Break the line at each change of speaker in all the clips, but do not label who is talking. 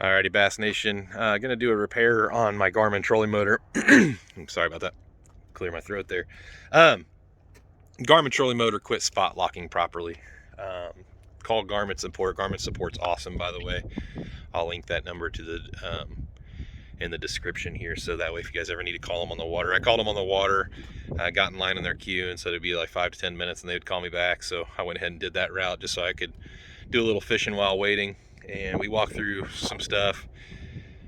Alrighty, Bass Nation. Gonna do a repair on my Garmin trolling motor. I'm sorry about that. Clear my throat there. Garmin trolling motor quit spot locking properly. Call Garmin support. Garmin support's awesome, by the way. I'll link that number to the in the description here, so that way if you guys ever need to call them on the water. I called them on the water. I got in line in their queue, and so it'd be like 5 to 10 minutes, and they would call me back. So I went ahead and did that route just so I could do a little fishing while waiting. And we walked through some stuff,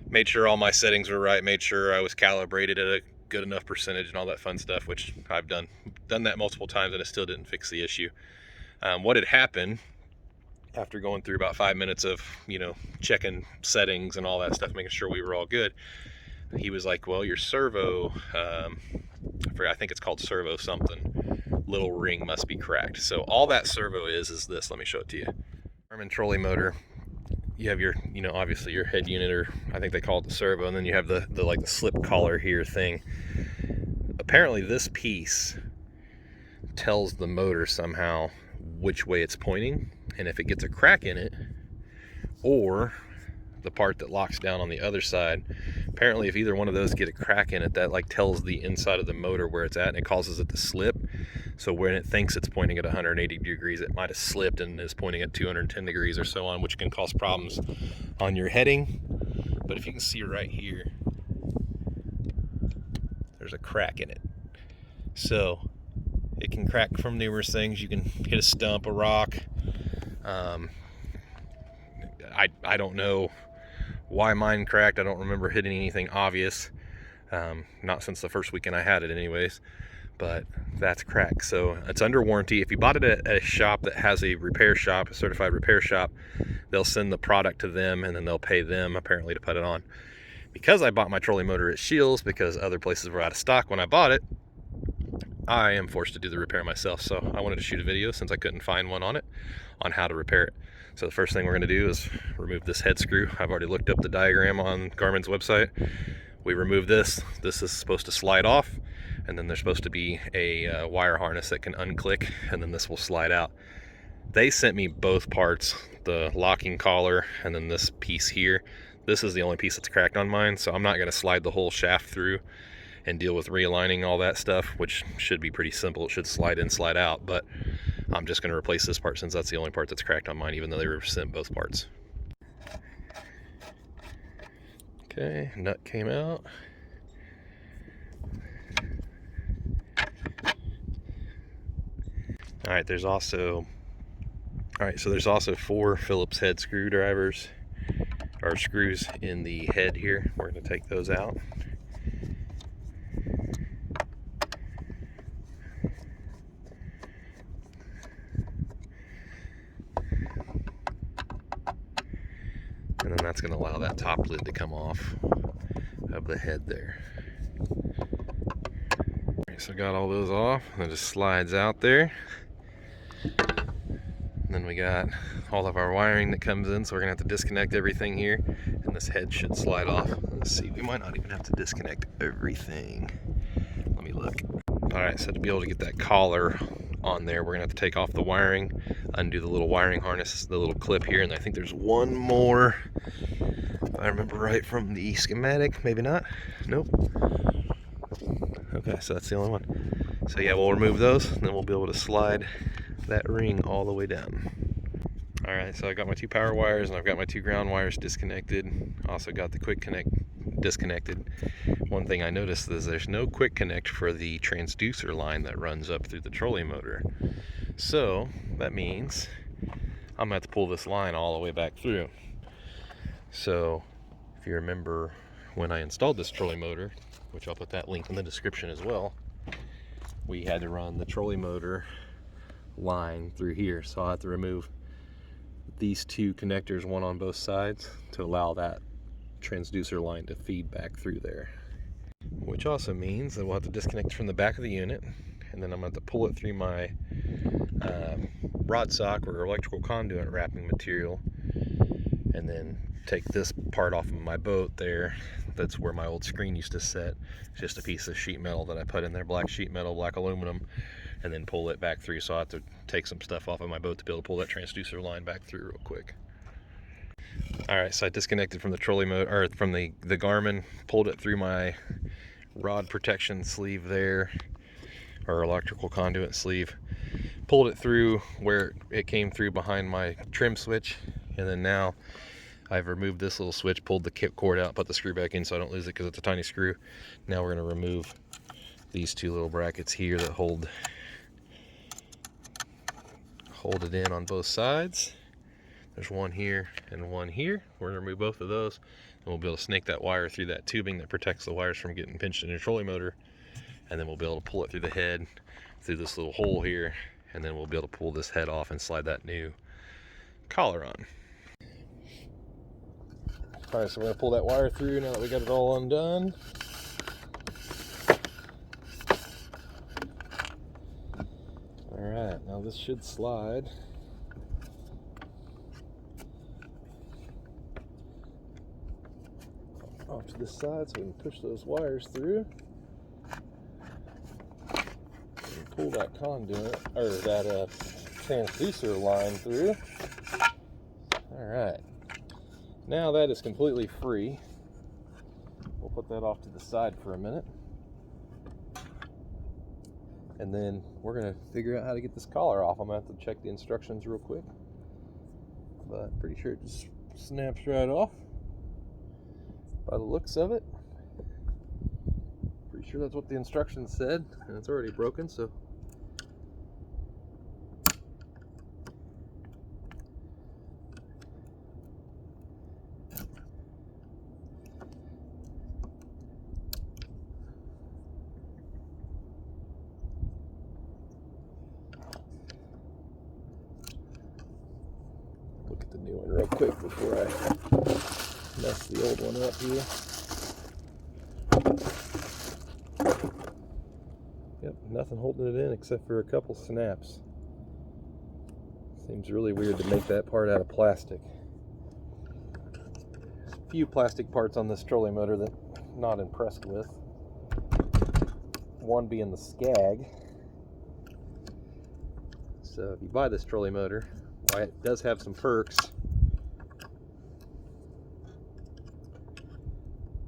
made sure all my settings were right, made sure I was calibrated at a good enough percentage and all that fun stuff, which I've done that multiple times, and it still didn't fix the issue. What had happened after going through about 5 minutes of, checking settings and all that stuff, making sure we were all good, he was like, well, your servo, I think it's called servo something, little ring must be cracked. So all that servo is this. Let me show it to you. Garmin trolling motor, you have your, obviously your head unit, or I think they call it the servo, and then you have the like the slip collar here thing. Apparently this piece tells the motor somehow which way it's pointing, and if it gets a crack in it, or the part that locks down on the other side, apparently if either one of those get a crack in it, that like tells the inside of the motor where it's at, and it causes it to slip. So when it thinks it's pointing at 180 degrees, it might have slipped and is pointing at 210 degrees or so on, which can cause problems on your heading. But if you can see right here, there's a crack in it. So it can crack from numerous things. You can hit a stump, a rock. I don't know why mine cracked. I don't remember hitting anything obvious. Not since the first weekend I had it anyways. But that's cracked. So it's under warranty. If you bought it at a shop that has a repair shop, a certified repair shop, they'll send the product to them, and then they'll pay them apparently to put it on. Because I bought my trolling motor at Shields, because other places were out of stock when I bought it, I am forced to do the repair myself. So I wanted to shoot a video, since I couldn't find one on it, on how to repair it. So the first thing we're going to do is remove this head screw. I've already looked up the diagram on Garmin's website. We remove this. This is supposed to slide off, and then there's supposed to be a wire harness that can unclick, and then this will slide out. They sent me both parts, the locking collar and then this piece here. This is the only piece that's cracked on mine, so I'm not going to slide the whole shaft through and deal with realigning all that stuff, which should be pretty simple. It should slide in, slide out, but I'm just going to replace this part since that's the only part that's cracked on mine, even though they were sent both parts. Okay, nut came out. Alright, there's also 4 Phillips head screwdrivers, or screws in the head here. We're going to take those out. And then that's going to allow that top lid to come off of the head there. Alright, so I got all those off, and it just slides out there. And then we got all of our wiring that comes in, so we're gonna have to disconnect everything here, and this head should slide off. Let's see, we might not even have to disconnect everything. Let me look. Alright, so to be able to get that collar on there, we're gonna have to take off the wiring, undo the little wiring harness, the little clip here, and I think there's one more, if I remember right from the schematic. Maybe not. Nope. Okay, so that's the only one. So yeah, we'll remove those, and then we'll be able to slide that ring all the way down. Alright, so I got my 2 power wires, and I've got my 2 ground wires disconnected. Also got the quick connect disconnected. One thing I noticed is there's no quick connect for the transducer line that runs up through the trolling motor. So that means I'm gonna have to pull this line all the way back through. So if you remember when I installed this trolling motor, which I'll put that link in the description as well, we had to run the trolling motor line through here. So I'll have to remove these 2 connectors, one on both sides, to allow that transducer line to feed back through there. Which also means that we'll have to disconnect from the back of the unit, and then I'm going to have to pull it through my rod sock or electrical conduit wrapping material, and then take this part off of my boat there. That's where my old screen used to sit. It's just a piece of sheet metal that I put in there, black sheet metal, black aluminum, and then pull it back through. So I have to take some stuff off of my boat to be able to pull that transducer line back through real quick. All right, so I disconnected from the trolley motor, or from the Garmin, pulled it through my rod protection sleeve there, or electrical conduit sleeve, pulled it through where it came through behind my trim switch, and then now I've removed this little switch, pulled the cord out, put the screw back in so I don't lose it because it's a tiny screw. Now we're going to remove these two little brackets here that hold it in on both sides. There's one here and one here. We're going to remove both of those, and we'll be able to snake that wire through that tubing that protects the wires from getting pinched in your trolley motor, and then we'll be able to pull it through the head through this little hole here, and then we'll be able to pull this head off and slide that new collar on. All right, so we're going to pull that wire through now that we got it all undone. All right, now this should slide. Off to the side so we can push those wires through and pull that conduit, or that transducer line through. All right, now that is completely free. We'll put that off to the side for a minute, and then we're gonna figure out how to get this collar off. I'm gonna have to check the instructions real quick, but pretty sure it just snaps right off by the looks of it. Pretty sure that's what the instructions said, and it's already broken, so look at the new one real quick before I mess the old one up here. Yep, nothing holding it in except for a couple snaps. Seems really weird to make that part out of plastic. There's a few plastic parts on this trolley motor that I'm not impressed with. One being the skag. So if you buy this trolley motor, well, it does have some perks.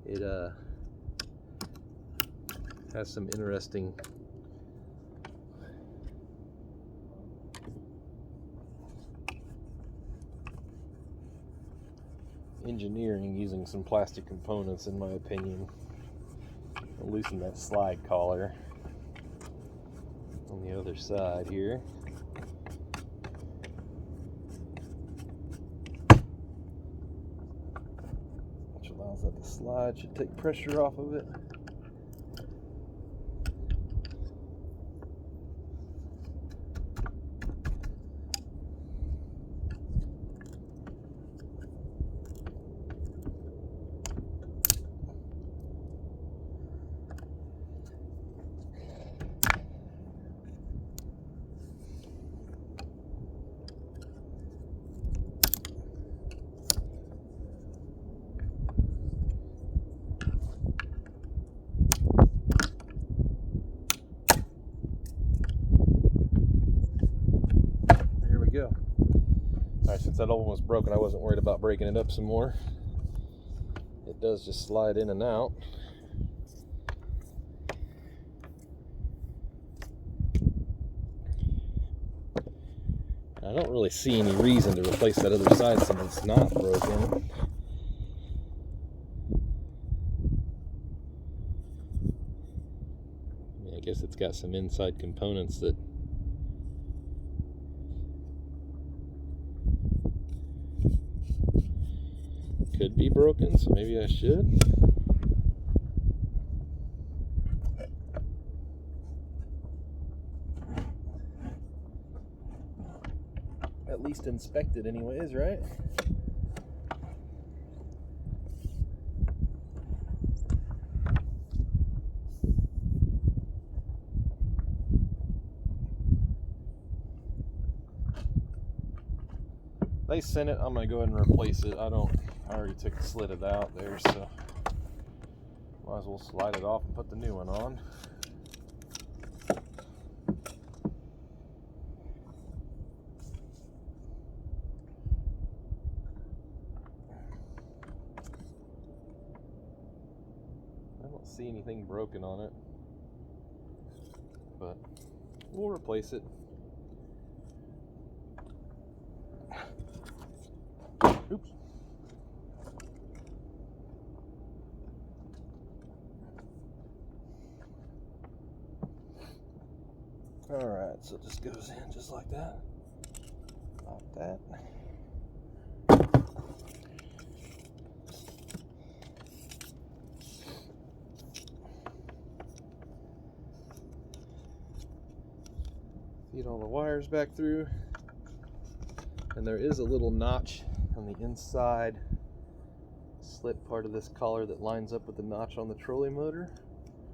It has some interesting engineering using some plastic components, in my opinion. I'll loosen that slide collar on the other side here. Which allows that to slide, should take pressure off of it. Go. Alright, since that old one was broken, I wasn't worried about breaking it up some more. It does just slide in and out. I don't really see any reason to replace that other side since it's not broken. I guess it's got some inside components that could be broken, so maybe I should. At least inspect it anyways, right? They sent it, I'm gonna go ahead and replace it. I already took the slit it out there, so might as well slide it off and put the new one on. don't see anything broken on it, but we'll replace it. Oops. Alright, so it just goes in just like that. Like that. Feed all the wires back through. And there is a little notch on the inside slit part of this collar that lines up with the notch on the trolley motor.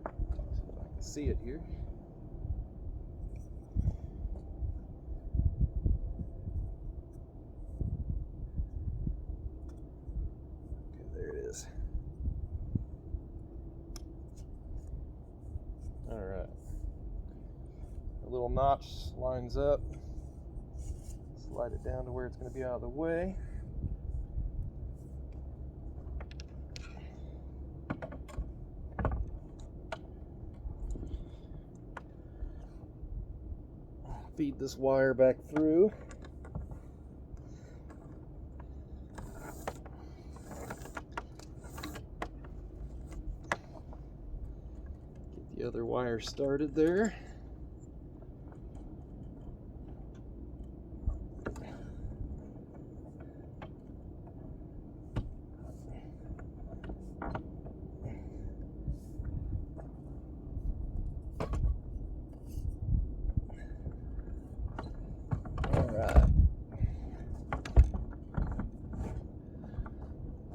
So I can see it here. Alright. The little notch lines up. Slide it down to where it's going to be out of the way. Feed this wire back through. The other wire started there. All right.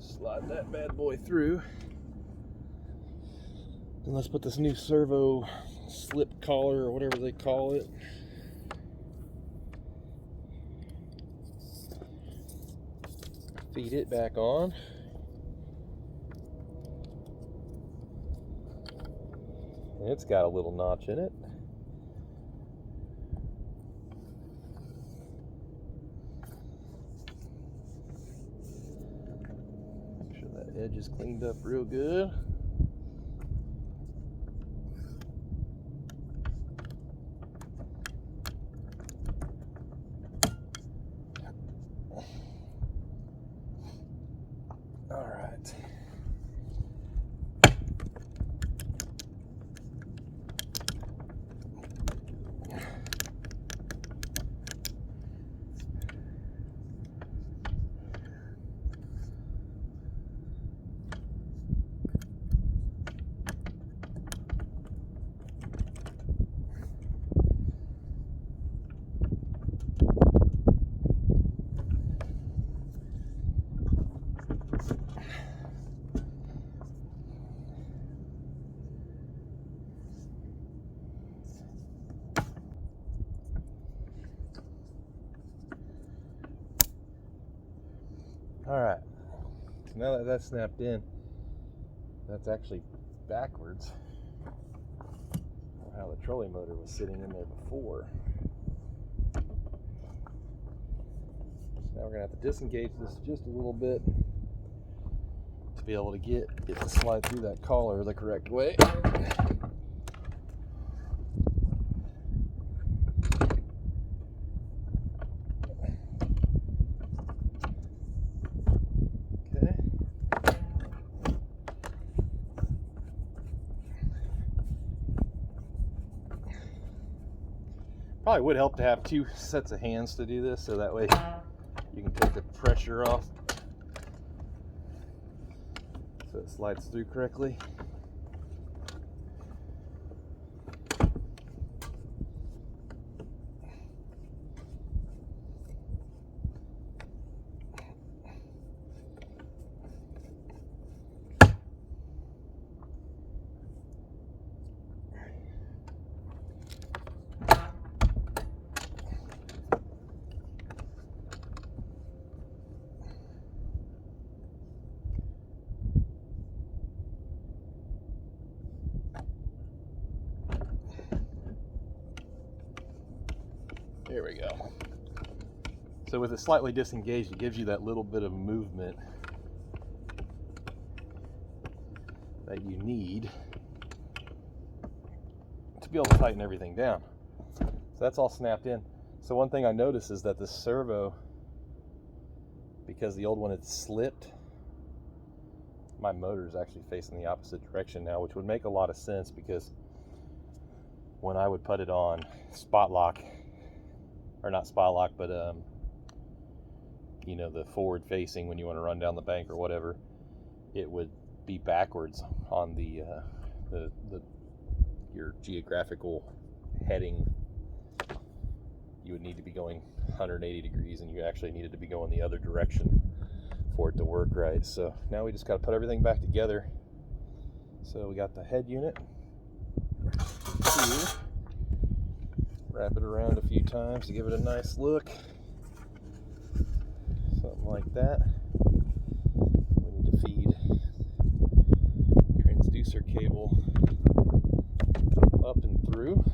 Slide that bad boy through. And let's put this new Servo slip collar or whatever they call it. Feed it back on. And it's got a little notch in it. Make sure that edge is cleaned up real good. Alright, so now that that's snapped in, that's actually backwards how the trolley motor was sitting in there before. So now we're going to have to disengage this just a little bit to be able to get it to slide through that collar the correct way. Probably would help to have two sets of hands to do this, so that way you can take the pressure off so it slides through correctly. There we go. So with it slightly disengaged, it gives you that little bit of movement that you need to be able to tighten everything down. So that's all snapped in. So one thing I noticed is that the servo, because the old one had slipped, my motor is actually facing the opposite direction now, which would make a lot of sense, because when I would put it on spot lock, or not spot lock, but you know, the forward facing, when you want to run down the bank or whatever, it would be backwards on the your geographical heading. You would need to be going 180 degrees, and you actually needed to be going the other direction for it to work right. So now we just got to put everything back together. So we got the head unit here. Wrap it around a few times to give it a nice look. Something like that. We need to feed transducer cable up and through.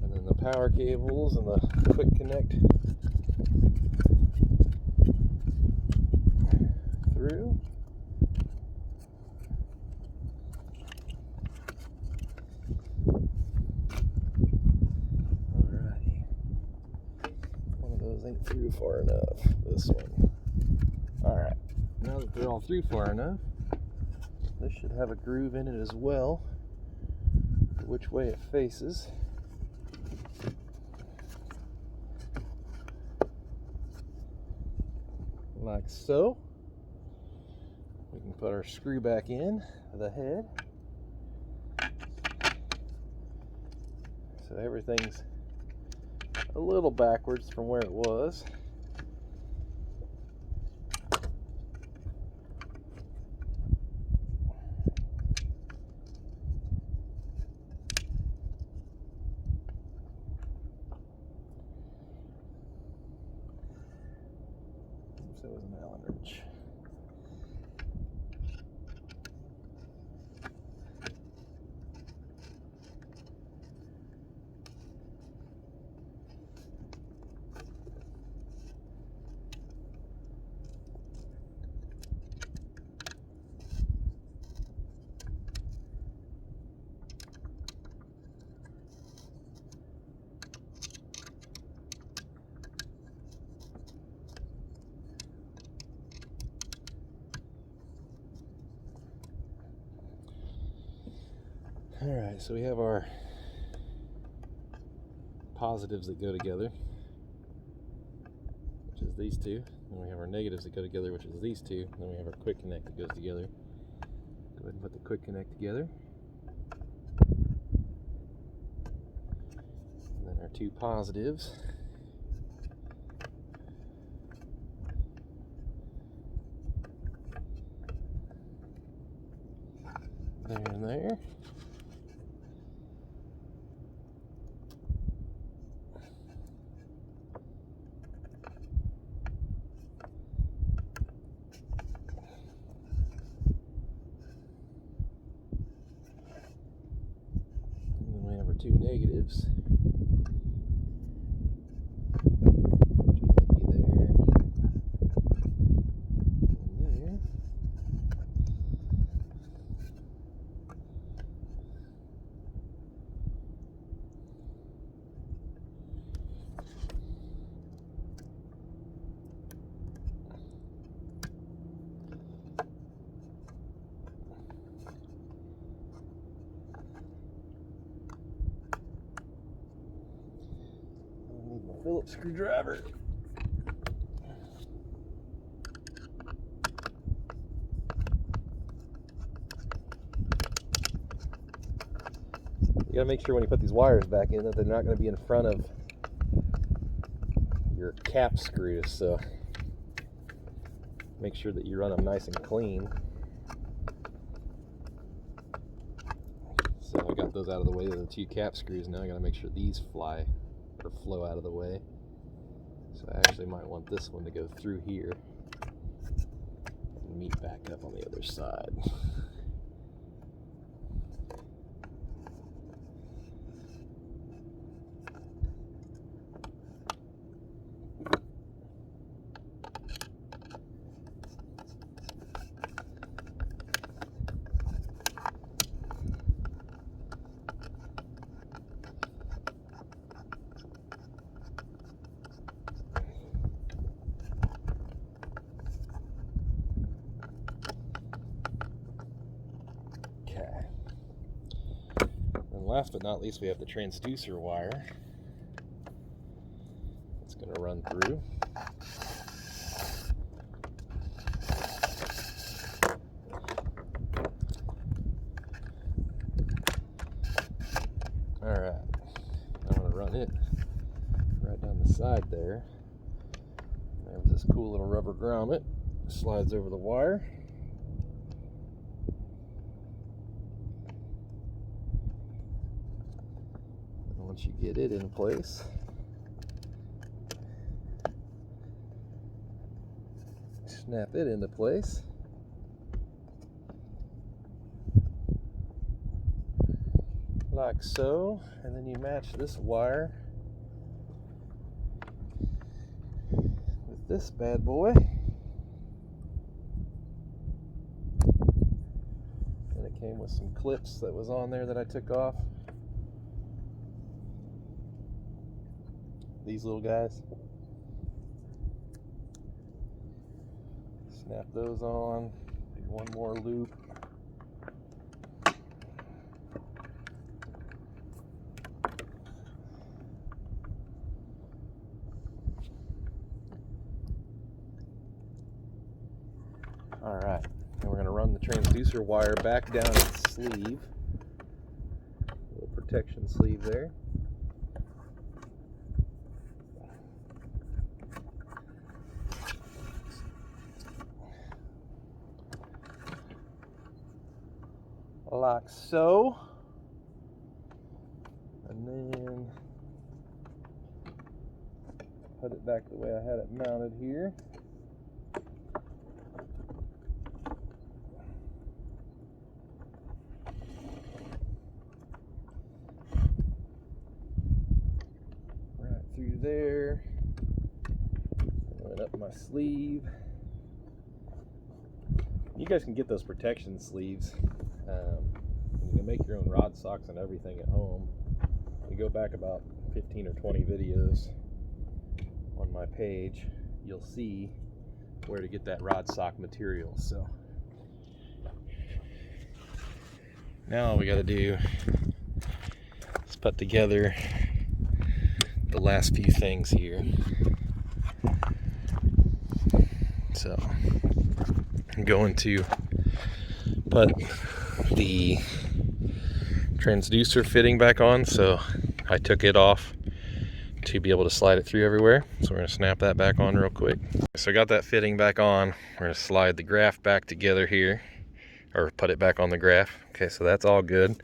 And then the power cables and the quick connect through. Alrighty. One of those ain't through far enough. This one. Alright. Now that they're all through far enough, this should have a groove in it as well, which way it faces. Like so. We can put our screw back in the head. So everything's a little backwards from where it was. So it was an Allen wrench. Alright, so we have our positives that go together, which is these two. Then we have our negatives that go together, which is these two. Then we have our quick connect that goes together. Go ahead and put the quick connect together. And then our two positives. There and there. Two negatives, which are going to be there and there. Phillips screwdriver. You gotta make sure when you put these wires back in that they're not going to be in front of your cap screws, so make sure that you run them nice and clean. So I got those out of the way of the two cap screws. Now I gotta make sure these fly or flow out of the way. So I actually might want this one to go through here and meet back up on the other side. last but not least, we have the transducer wire. It's going to run through. Alright, I'm going to run it right down the side there. There's this cool little rubber grommet. Slides over the wire. And once you get it in place, snap it into place. Like so, and then you match this wire with this bad boy. And it came with some clips that was on there that I took off. These little guys. Snap those on, do one more loop. Alright, and we're going to run the transducer wire back down its sleeve. Little protection sleeve there. Like so. And then put it back the way I had it mounted here. Through there, went up my sleeve. You guys can get those protection sleeves. You can make your own rod socks and everything at home. You go back about 15 or 20 videos on my page, you'll see where to get that rod sock material. So now all we got to do is put together the last few things here. So I'm going to put the transducer fitting back on. So I took it off to be able to slide it through everywhere. So we're going to snap that back on real quick. So I got that fitting back on. We're going to slide the graph back together here, or put it back on the graph. Okay, so that's all good.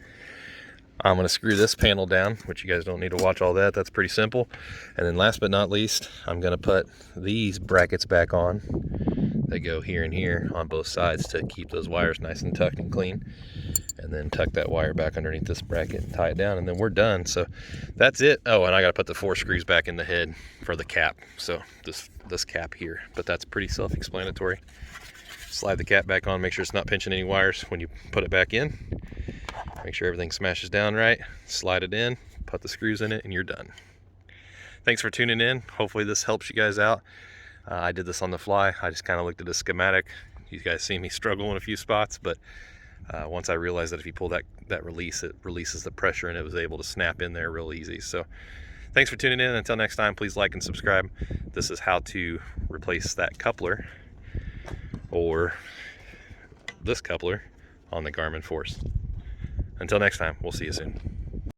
I'm going to screw this panel down, which you guys don't need to watch all that. That's pretty simple. And then last but not least, I'm going to put these brackets back on. They go here and here on both sides to keep those wires nice and tucked and clean. And then tuck that wire back underneath this bracket and tie it down, and then we're done. So that's it. Oh, and I got to put the 4 screws back in the head for the cap. So this cap here, but that's pretty self-explanatory. Slide the cap back on, make sure it's not pinching any wires when you put it back in. Make sure everything smashes down right, slide it in, put the screws in it, and you're done. Thanks for tuning in. Hopefully this helps you guys out. I did this on the fly. I just kind of looked at a schematic. You guys see me struggle in a few spots, but once I realized that if you pull that release, it releases the pressure, and it was able to snap in there real easy. So thanks for tuning in. Until next time, please like and subscribe. This is how to replace that coupler or this coupler on the Garmin Force. Until next time, we'll see you soon.